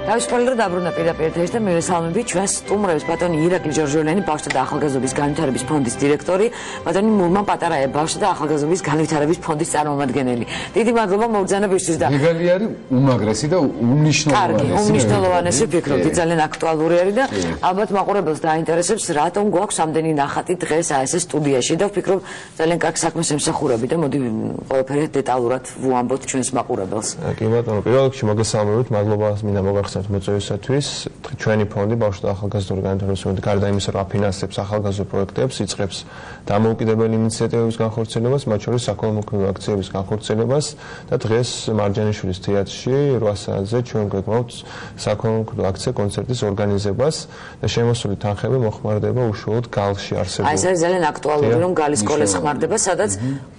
თავისუფალი დაბრუნდა პირდაპირ ეთერში და მივესალმები ჩვენს სტუმრებს ბატონი ირაკლი ჯორჯოლიანი ბავშვთა და ახალგაზრდობის განვითარების ფონდის დირექტორი, ბატონი მურმან პატარაია ბავშვთა და ახალგაზრდობის განვითარების ფონდის წარმომადგენელი. დიდი მადლობა მოგზაურობისთვის და მეგალი არის უმაგრესი და უმნიშვნელოვანესი ვფიქრობდი ძალიან აქტუალური არის და ალბათ მაყურებელს დაინტერესებს რატომ გვაქვს ამდენი ნახატი დღეს აი ეს სტუდიაში და ვფიქრობ ძალიან კარგ საქმეს ემსახურები და მოდი ყველაფერი დეტალურად ვუამბოთ ჩვენს მაყურებელს. კი ბატონო, პირველ რიგში მოგესალმებით, მადლობა მინდა მოგახსენოთ მოწვევისათვის. ჩვენი ფონდი ბავშვთა და ახალგაზრდული განვითარების ფონდი გარდა იმისა, რომ აფინანსებს ახალგაზრდულ პროექტებს, იწყებს დამოუკიდებელი ინიციატივების განხორციელებას, მათ შორის საქველმოქმედო აქციების განხორციელებას და დღეს მარჯანიშვილის თეატრში 8 საათზე ჩვენ გვექნებთ საქველმოქმედო აქცია კონცერტის ორგანიზებას და შემოსული თანხები მოხმარდება უშუალოდ გალში არსებულ. აი ეს არის ძალიან აქტუალური, რომ გალის სკოლას ხმარდება, სადაც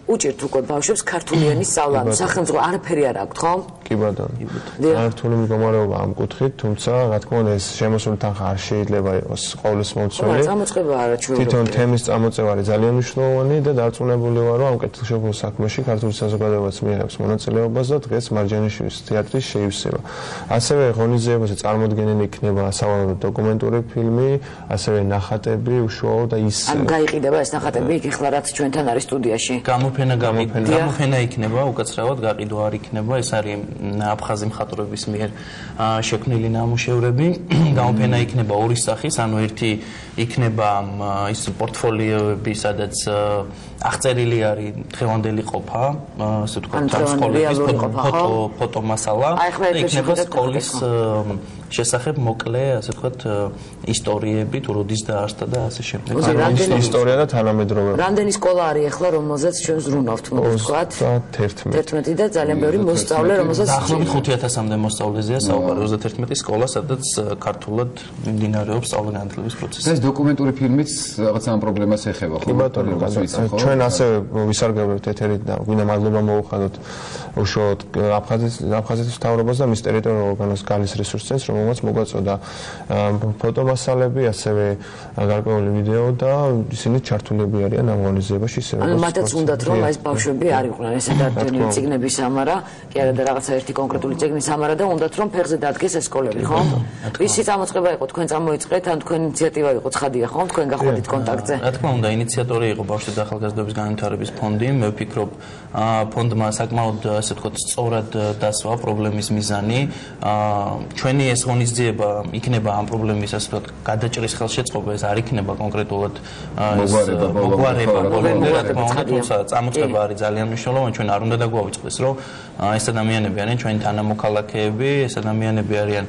უჭირთ უკვე ბავშვებს ქართულიანი სწავლა, სახელმწიფო არაფერი არ აქვთ, ხო? კი ბატონო. ქართული მდგომარეობა ამ კუთხით, თუმცა რა თქმა უნდა ეს შემოსული თანხა არ შეიძლება იყოს ყოვლის მომცველი. წამოწყება არა ჩვეულებრივი. თვითონ თემის წამოწევა არის ძალიან მნიშვნელოვანი და დარწმუნებული ვარ, რომ ამ კეთილშობილ საქმეში ქართული საზოგადოებაც მიიღებს მონაწილეობას და დღეს მარჯანიშვილის თეატრის შეივსება. ასევე ღონისძიებაზე წარმოდგენილი იქნება სავარაუდო დოკუმენტური ფილმი, ასევე ნახატები უშუალოდ და ის ან გაიყიდება ეს ნახატები იქ ახლა რაც ჩვენთან არის სტუდიაში. გამოფენა იქნება, უკაცრავად გაყიდვა არ იქნება, ეს არის აფხაზი მხატვრების მიერ შექმნილი ნამუშევრები. გამოფენა იქნება ორი სახის, ანუ ერთი იქნება ის პორტფოლიოები, სადაც აღწერილი არის დღევანდელი ყოფა, ასე ვთქვათ, სკოლების ფოტომასალა და იქნება სკოლის შესახებ მოკლე, ასე ვთქვათ, ისტორიები, თუ როდის დაარსდა და ასე შემდეგ. ისტორია და თანამედროვეობა. რამდენი სკოლა არის ახლა, რომელზეც ჩვენ ზრუნავთ, მოდი ვთქვათ? 11 და ძალიან ბევრი მოსწავლე, რომელსაც დაახლოებით 5000-მდე მოსწავლეზეა საუბარი, 31 სკოლა, სადაც ქართულად მიმდინარეობს სწავლა-განათლების პროცესი. ეს დოკუმენტური ფილმიც რაღაც ამ პრობლემას ეხება, ხო? ჩვენ ასევე ვისარგებლეთ ეთერით და გვინდა მადლობა მოუხადოთ უშუალოდ აფხაზეთის მთავრობას და მის ტერიტორიულ ორგანოს გალის რესურს ცენტრს, რომელმაც მოგვაწოდა ფოტომასალები, ასევე გარკვეული ვიდეო და ისინი ჩართულები არიან ამ ღონისძიებაში ისევე. ანუ მათაც უნდათ რომ ეს ბავშვები არ იყვნენ ეს ადარდენი წიგნების სამარა, კი არა და რაღაცა ერთი კონკრეტული წიგნის სამარა და უნდათ რომ ფეხზე დადგეს ეს სკოლები, ხო? ვისი წამოწყება იყო, თქვენ წამოიწყეთ, ან თქვენ ინიციატივა იყო, ცხადია, ხო? თქვენ გახვედით კონტაქტზე. რა თქმა უნდა, ინიციატორი იყო ბავშვთა და ახალგაზრდობის განვითარების ფონდი. მე ვფიქრობ, ფონდმა საკმაოდ ასე ვთქვათ, სწორად დასვა პრობლემის მიზანი. ჩვენი ეს ღონისძიება იქნება ამ პრობლემის ასე ვთქვათ, გადაჭრის ხელშეწყობა, ეს არ იქნება კონკრეტულად მოგვარება ბოლომდე, რა თქმა უნდა, თუმცა წამოწყება არის ძალიან მნიშვნელოვანი. ჩვენ არ უნდა დაგვავიწყდეს, რომ ეს ადამიანები არიან ჩვენი თანამოქალაქეები, ეს ადამიანები არიან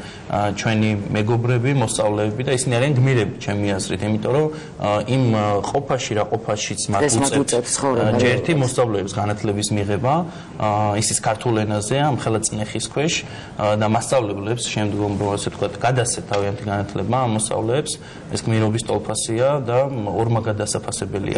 ჩვენი მეგობრები, მოსწავლეები და ისინი არიან გმირები, ჩემი აზრით, იმიტომ რომ იმ ყოფაში რა ყოფაშიც მათ უწევს ჯერ ერთი მოსწავლეების განათლების მიღება, ისიც ქართულ ენაზე, ამ ხელაწინეხის ქვეშ და მასწავლებლებს შემდგომ რო ასე ვთქვათ, გადასცეთ თავიანთი განათლება ამ მოსწავლეებს, ეს გმირობის ტოლფასია და ორმაგ გადასაფასებელია.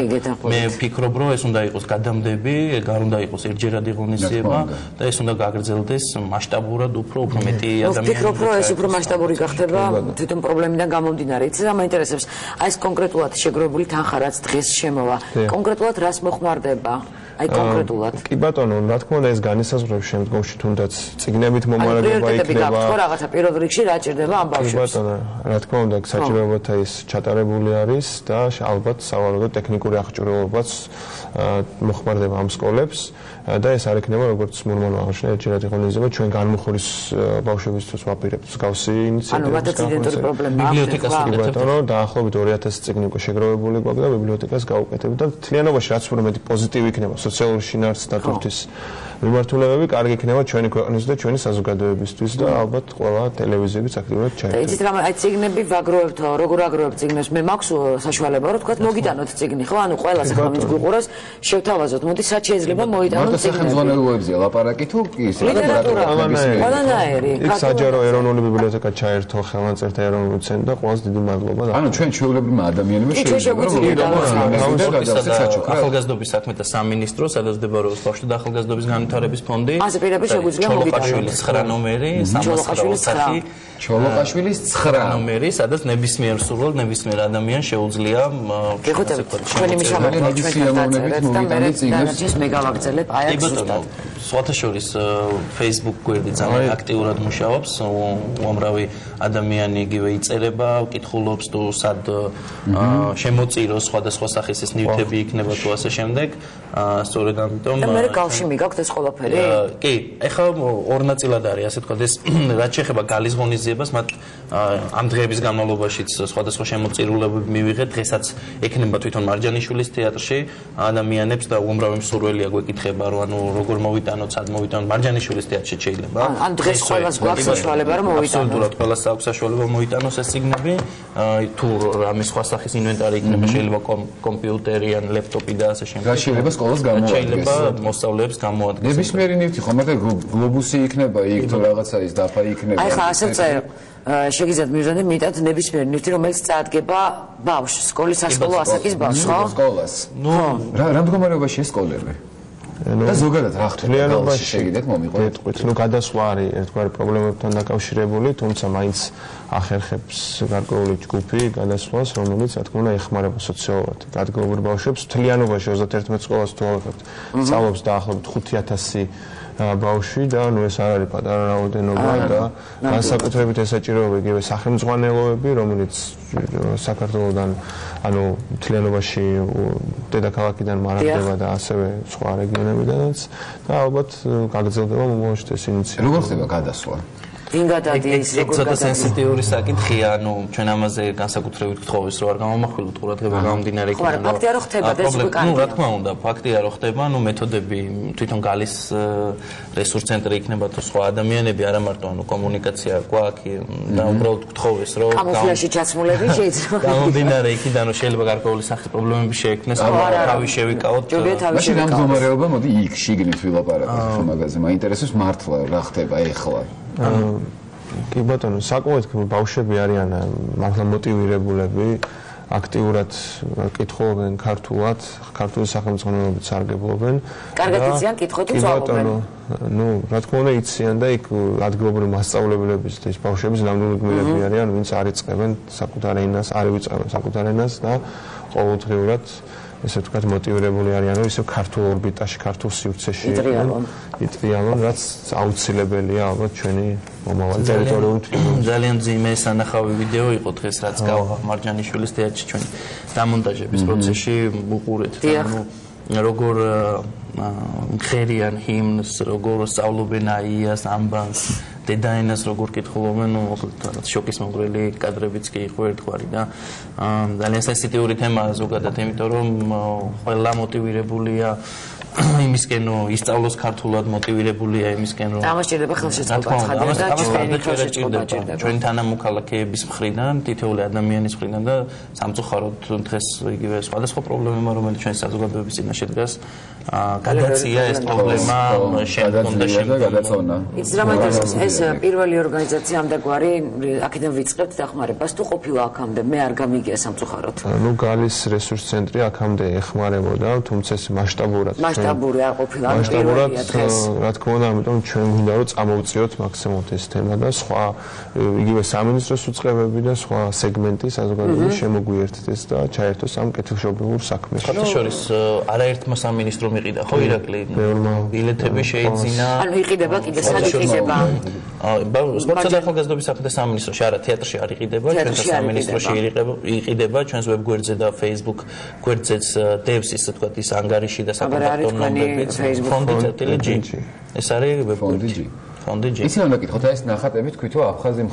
მე ვფიქრობ, რომ ეს უნდა იყოს გადამდები, არ უნდა იყოს ერთჯერადი ღონისძიება და ეს უნდა გაგრძელდეს მასშტაბურად უფრო მეტი ადამიანები. ვფიქრობ, რომ ეს უფრო მასშტაბური გახდება თვითონ პრობლემიდან გამომდინარე. იცი რა მაინტერესებს? აი ეს კონკრეტულად შეგროვებული თანხა რაც დღეს შემოვა, კონკრეტულად რას მოხმარდება? აი კონკრეტულად. კი ბატონო, რა თქმა უნდა ეს განისაზღვრებს შემდგომში თუნდაც წიგნებით მომარაგება იქნება. ხო რაღაცა პირველ რიგში რა ჭირდება ამ ბავშვებს? კი ბატონო, რა თქმა უნდა საჭიროებათა ის ჩატარებული არის და ალბათ სავარაუდო ტექნიკური აღჭურვილობაც მოხმარდება ამ სკოლებს და ეს არ იქნება როგორც მურმან აღნიშნა ერთჯერადი ღონისძიება, ჩვენ განმუხურის ბავშვებისთვის ვაპირებთ მსგავსი ინიციატივას. ანუ მათაც იდენტური პრობლემა აქვს. ბიბლიოთეკას ბატონო, დაახლოებით 2000 წიგნი უკვე შეგროვებული გვაქვს და ბიბლიოთეკას გავუკეთებთ და მთლიანობაში რაც უფრო მეტი პოზიტივი იქნება სოციალური შინაარსის დატვირთვის მიმართულებები კარგი იქნება ჩვენი ქვეყნის და ჩვენი საზოგადოებისთვის და ალბათ ყველა ტელევიზიებიც აქტიურად ჩაერთო. იცით რა, აი წიგნები ვაგროვებთ, როგორ აგროვებთ წიგნებს? მე მაქვს საშუალება, რომ თქვათ მოგიტანოთ წიგნი, ხო? ანუ ყველას ახლა ვინც გვიყურებს, შევთავაზოთ. მოდი სად შეიძლება მოიტანოთ წიგნები? სახელმძღვანელოებზია ლაპარაკი თუ კი ის ყველანაირი. იქ საჯარო ეროვნული ბიბლიოთეკა ჩაერთო, ხელნაწერთა ეროვნული ცენტრი და ყველას დიდი მადლობა. ანუ ჩვენ ჩვეულებრივმა ადამიანებმა ახალგაზრდობის საქმეთა სამინისტრო, სადაც მდებარეობს ბავშვთა და ახალგაზრდობის განვითარების ფონდი. ასე პირდაპირ შეგვიძლია ჩოლოყაშვილის 9 ნომერი, 309 ჩოლოყაშვილის 9 ნომერი, სადაც ნებისმიერ სრულად ნებისმიერ ადამიანს შეუძლია ჩვენი მისამართი ჩვენთან დაწერეთ და მე დანარჩენს მე გავაგრძელებ აი აქ ზუსტად. სხვათაშორის Facebook გვერდი ძალიან აქტიურად მუშაობს, უამრავი ადამიანი იგივე იწერება, კითხულობს თუ სად შემოწიროს სხვადასხვა სახის ეს ნივთები იქნება თუ ასე შემდეგ. სწორედ ამიტომ და მე გავშიმი გაქვთ ეს ყველაფერი? კი, ეხლა ორ ნაწილად არის, ასე ვთქვათ, ეს რაც შეეხება გალის ღონისძიებას, მათ ამ დღეების განმავლობაშიც სხვადასხვა შემოწირულობები მივიღეთ, დღესაც ექნება თვითონ მარჯანიშვილის თეატრში ადამიანებს და უამრავი მსურველია გვეკითხება, რომ ანუ როგორ მოვიტანოთ, სად მოვიტანოთ მარჯანიშვილის თეატრში შეიძლება. ან დღეს ყველას გვაქვს საშუალება რომ მოვიტანოთ. აბსოლუტურად ყველას აქვს საშუალება მოიტანოს ეს სიგნები, თუ რამე სხვა სახის ინვენტარი იქნება, შეიძლება კომპიუტერი ან ლეპტოპი და ასე შემდეგ. გაშილება სკოლას გამოადგეს. შეიძლება მოსწავლეებს გამოადგეს. ნებისმიერი ნივთი ხომ არა გლობუსი იქნება იქ თუ რაღაცა ის დაფა იქნება. აი ხა ასე წერო. შეგიძლიათ მივჟანდე მიტად ნებისმიერი ნივთი რომელიც წაადგება ბავშვს სკოლის სასკოლო ასაკის ბავშვს ხო? სკოლას. რა მდგომარეობაშია სკოლები? და ზოგადად რა ხთლიანობაში შეგიძლიათ მომიყვეთ? ნუ გადასვლა არის ერთგვარი პრობლემებთან დაკავშირებული, თუმცა მაინც ახერხებს გარკვეული ჯგუფი გადასვლას, რომელიც რა თქმა უნდა ეხმარება სოციალურად ადგილობრივ ბავშვებს. მთლიანობაში 31 სკოლას თუ ავიღებთ, სწავლობს დაახლოებით 5000 ბავშვი და ნუ ეს არ არის პატარა რაოდენობა და განსაკუთრებით ესაჭიროება იგივე სახელმძღვანელოები, რომელიც საქართველოსთან ანუ მთლიანობაში დედაქალაქიდან მარაგდება და ასევე სხვა რეგიონებიდანაც და ალბათ გაგრძელდება მომავალში ეს ინიციატივა. როგორ ხდება გადასვლა? ვინ გადადიეს როგორ ცოტა სენსიტიური საკითხია, ანუ ჩვენ ამაზე განსაკუთრებით გთხოვეს, რომ არ გამომახვილოთ ყურადღება გამომდინარე იქიდან. ხო, ფაქტია რომ ხდება და ეს უკვე კანია. ნუ რა თქმა უნდა, ფაქტია რომ ხდება, ნუ მეთოდები თვითონ გალის რესურს ცენტრი იქნება თუ სხვა ადამიანები, არა მარტო ანუ კომუნიკაცია გვაქვს და უბრალოდ გთხოვეს, რომ კამუფლაჟში ჩაცმულები შეიძლება. გამომდინარე იქიდან რომ შეიძლება გარკვეული სახის პრობლემები შეექმნეს, თავი შევიკავოთ. მაშინ ამ მდგომარეობა მოდი იქ შიგნით ვილაპარაკოთ ხო მაგაზე. მაინტერესებს მართლა რა ხდება ეხლა. კი ბატონო, საკმაოდ ბავშვები არიან მართლა მოტივირებულები, აქტიურად კითხულობენ ქართულად, ქართული სახელმძღვანელობით სარგებლობენ. კარგად იციან კითხვა თუ სწავლობენ? ნუ რა თქმა უნდა იციან და იქ ადგილობრივი მასწავლებლების და ის ბავშვების ნამდვილი გმირები არიან, ვინც არ იწყებენ საკუთარ ენას, არ ვიწყებენ საკუთარ ენას და ყოველდღიურად ესე ვთქვათ მოტივირებული არიან, რომ ისევ ქართულ ორბიტაში, ქართულ სივრცეში იტრიალონ, რაც აუცილებელია ალბათ ჩვენი მომავალი ტერიტორიული თვითმფრინავი. ძალიან ძიმე სანახავი ვიდეო იყო დღეს, რაც გავახ მარჯანიშვილის თეატრში ჩვენი დამონტაჟების პროცესში უყურეთ. ანუ როგორ მღერიან ჰიმნს, როგორ სწავლობენ აიას, ამბანს, დედაენას როგორ კითხულობენ, ნუ მოკლედ შოკის მომგვრელი კადრებიც კი იყო ერთგვარი და ძალიან სენსიტიური თემაა ზოგადად, იმიტომ რომ ყველა მოტივირებულია იმისკენ რომ ისწავლოს ქართულად, მოტივირებულია იმისკენ რომ ამას ჭირდება ხელშეწყობა ცხადია და ჩვენი ხელშეწყობა ჭირდება. ჩვენი თანამოქალაქეების მხრიდან, თითოეული ადამიანის მხრიდან და სამწუხაროდ დღეს იგივე სხვადასხვა პრობლემებმა, რომელიც ჩვენი საზოგადოების წინაშე დგას, გადაცია ეს პრობლემა შემდგომ და გადაწონა. იცი რა მაინტერესებს ეს პირველი ორგანიზაცია ამდაგვარი აქედან ვიწყებთ დახმარებას თუ ყოფილა აქამდე მე არ გამიგია სამწუხაროდ. ნუ გალის რესურს ცენტრი აქამდე ეხმარებოდა, თუმცა ეს მასშტაბურად მასშტაბური არ ყოფილა მასშტაბურად რა თქმა უნდა, ამიტომ ჩვენ გვინდა რომ წამოვწიოთ მაქსიმუმ ეს თემა და სხვა იგივე სამინისტროს უწყებები და სხვა სეგმენტი საზოგადოების შემოგვიერთდეს და ჩაერთოს ამ კეთილშობილურ საქმეში. შორის არაერთმა სამინისტრომ იყიდა ხო ირაკლი? ბილეთები შეიძინა. ანუ იყიდება კიდე სად იყიდება? სპორტსა და ახალგაზრდობის საქმეთა სამინისტროში, არა თეატრში არ იყიდება, ჩვენს სამინისტროში იყიდება, ჩვენს ვებ გვერდზე და Facebook გვერდზეც დევს ისე თქვა ის ანგარიში და საკონტაქტო ნომრებიც. ფონდი.g. ეს არის ვებ გვერდი. ფონდი.g. იცი უნდა გითხოთ, ეს ნახატები თქვით რომ აფხაზი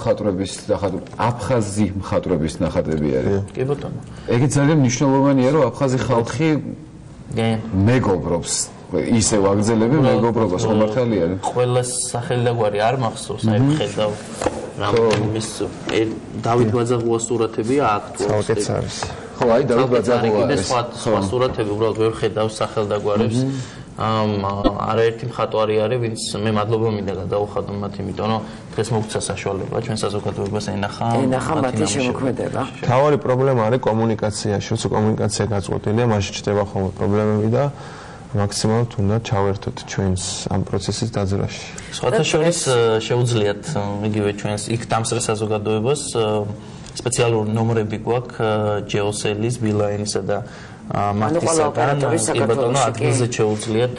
მხატვრების ნახატები არის. კი ბატონო. ეგ ძალიან მნიშვნელოვანია რომ აფხაზი ხალხი მეგობრობს ისე ვაგრძელები მეგობრობას ხომ მართალია? ყველა სახელი და გვარი არ მახსოვს, აი ხედავ რამის დავით ბაძაღუას სურათებია აქ თუ საუკეთესო. ხო, აი დავით ბაძაღუა ეს სხვა სურათები უბრალოდ ვერ ხედავ სახელ და გვარებს. არაერთი მხატვარი არის, ვინც მე მადლობა მინდა გადაუხადო მათ, იმიტომ რომ დღეს მოგცა საშუალება ჩვენ საზოგადოებას ენახა მათი შემოქმედება. თავარი პრობლემა არის კომუნიკაციაში, როცა კომუნიკაცია გაწყვეტილია, მაშინ ჩდება ხოლმე პრობლემები და მაქსიმალურად უნდა ჩავერთოთ ჩვენს ამ პროცესის დაძრაში. სხვათა შორის შეუძლიათ იგივე ჩვენს იქ დამსწრე საზოგადოებას სპეციალური ნომრები გვაქვს ჯეოსელის, ბილაინისა და მარტისაგან ბატონო ადგილზე შეუძლიათ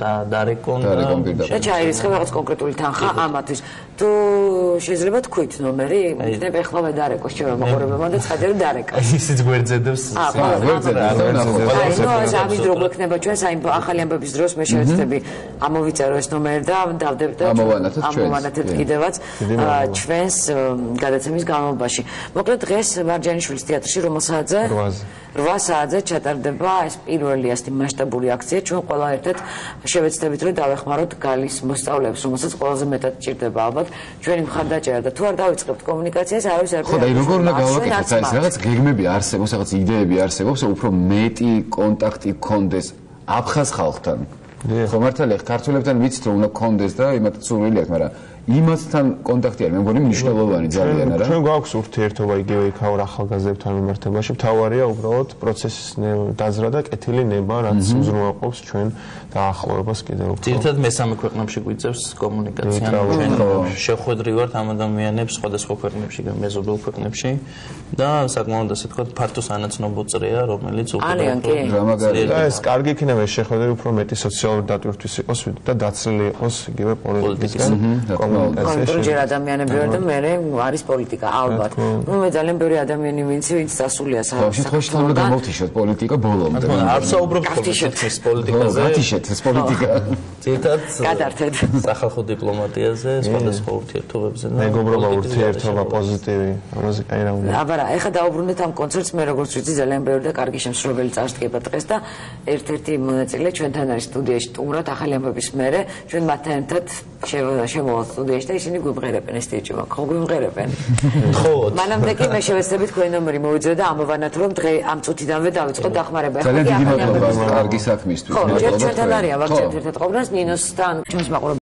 დარეკონ და ჩაირიცხა რაღაც კონკრეტული თანხა ამათვის. თუ შეიძლება თქვით ნომერი, იქნებ ეხლა მე დარეკოს ჩემო მაყურებელმა და ცხადია რომ დარეკა. ისიც გვერდზედებს. ამის დრო გვექნება ჩვენ ახალი ამბების დროს მე შევეცდები ამოვიწერო ეს ნომერი და დავდებ და ამოვანათეთ კიდევაც ჩვენს გადაცემის განმავლობაში. მოკლედ დღეს მარჯანიშვილის თეატრში რომელ საათზე? 8 საათზე ჩატარდება ეს პირველი ასეთი მასშტაბური აქცია. ჩვენ ყველა ერთად შევეცდებით რომ დავეხმაროთ გალის მოსწავლეებს, რომელსაც ყველაზე მეტად ჭირდება ალბათ ჩვენი მხარდაჭერა და თუ არ დავიწყებთ კომუნიკაციას, არავის არ ხო და როგორ უნდა გავაკეთოთ ეს რაღაც გეგმები არსებობს, რაღაც იდეები არსებობს, უფრო მეტი კონტაქტი გქონდეს აფხაზ ხალხთან. ხო მართალია, ქართველებთან ვიცით რომ უნდა გქონდეს და იმათ სურვილი აქვს, მაგრამ იმასთან კონტაქტი არის, მე მგონი მნიშვნელოვანი ძალიან არა. ჩვენ გვაქვს ურთიერთობა იგივე იქაურ ახალგაზრდებთან მიმართებაში. მთავარია უბრალოდ პროცესის დაზრა და კეთილი ნება, რაც უზრუნველყოფს ჩვენ დაახლოებას კიდევ უფრო. ძირითადად მესამე ქვეყნებში გვიწევს კომუნიკაცია. ჩვენ შეხვედრივართ ამ ადამიანებს სხვადასხვა ქვეყნებში, მეზობელ ქვეყნებში და საკმაოდ ასე ვთქვათ, ფართო სანაცნობო წრეა, რომელიც უკვე და ეს კარგი იქნება ეს შეხვედრა უფრო მეტი სოციალური დატვირთვის იყოს და დაცლილი იყოს იგივე პოლიტიკისგან. კონტროლჯერ ადამიანები ვარ და მე არის პოლიტიკა ალბათ. მე ძალიან ბევრი ადამიანი ვინც დასულია საქართველოს და გამოვთიშოთ პოლიტიკა ბოლომდე. არ საუბრობთ პოლიტიკის პოლიტიკაზე. გათიშეთ ეს პოლიტიკა. ძირითადად გადართეთ სახალხო დიპლომატიაზე, სხვადასხვა ურთიერთობებზე და მეგობრობა, ურთიერთობა, პოზიტივი, ამაზე კაი რა უნდა. აბარა, ეხლა დაუბრუნდეთ ამ კონცერტს, მე როგორც ვიცი, ძალიან ბევრი და კარგი შემსრულებელი წარსდგება დღეს და ერთ-ერთი მონაწილე ჩვენთან არის სტუდიაში ტუმრად ახალი ამბების მერე, ჩვენ მათთან ერთად შემოვალ სტუდიაში და ისინი გვიმღერებენ ეს ტიჭი მაქვს, ხო გვიმღერებენ. ხო. მანამდე კი მე შევეცდები თქვენი ნომერი მოვიძრე და ამოვანათ რომ დღე ამ წუთიდანვე დავიწყოთ დახმარება. ძალიან დიდი მადლობა კარგი საქმისთვის. ხო, ჩვენთან არის ავაქცია ერთად ყოფნას ნინოსთან ჩვენს მაყურებელს